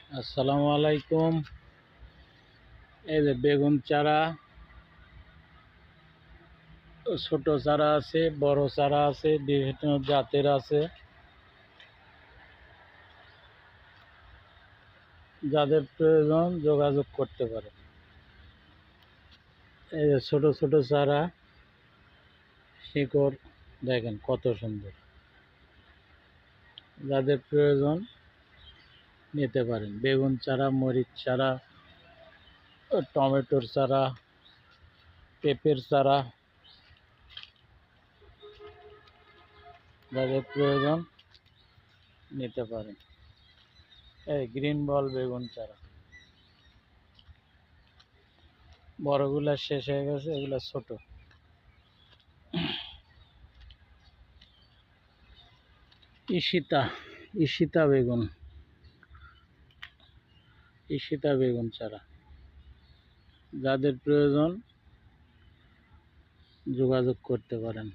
আসসালামু আলাইকুম। এই যে বেগুন চারা, ছোট চারা আছে, বড় চারা আছে, বিভিন্ন জাতের আছে। যাদের প্রয়োজন যোগাযোগ করতে পারে। এই যে ছোট ছোট চারা, শিকড় দেখেন কত সুন্দর। যাদের প্রয়োজন নিতে পারেন। বেগুন চারা, মরিচ চারা, টমেটোর চারা, পেঁপের চারা, যাদের প্রয়োজন নিতে পারেন। এই গ্রিন বল বেগুন চারা, বড়গুলা শেষ হয়ে গেছে, এগুলা ছোট। ঈশিতা বেগুন, ঈশিতা বেগুন চারা, যাদের প্রয়োজন যোগাযোগ করতে পারেন।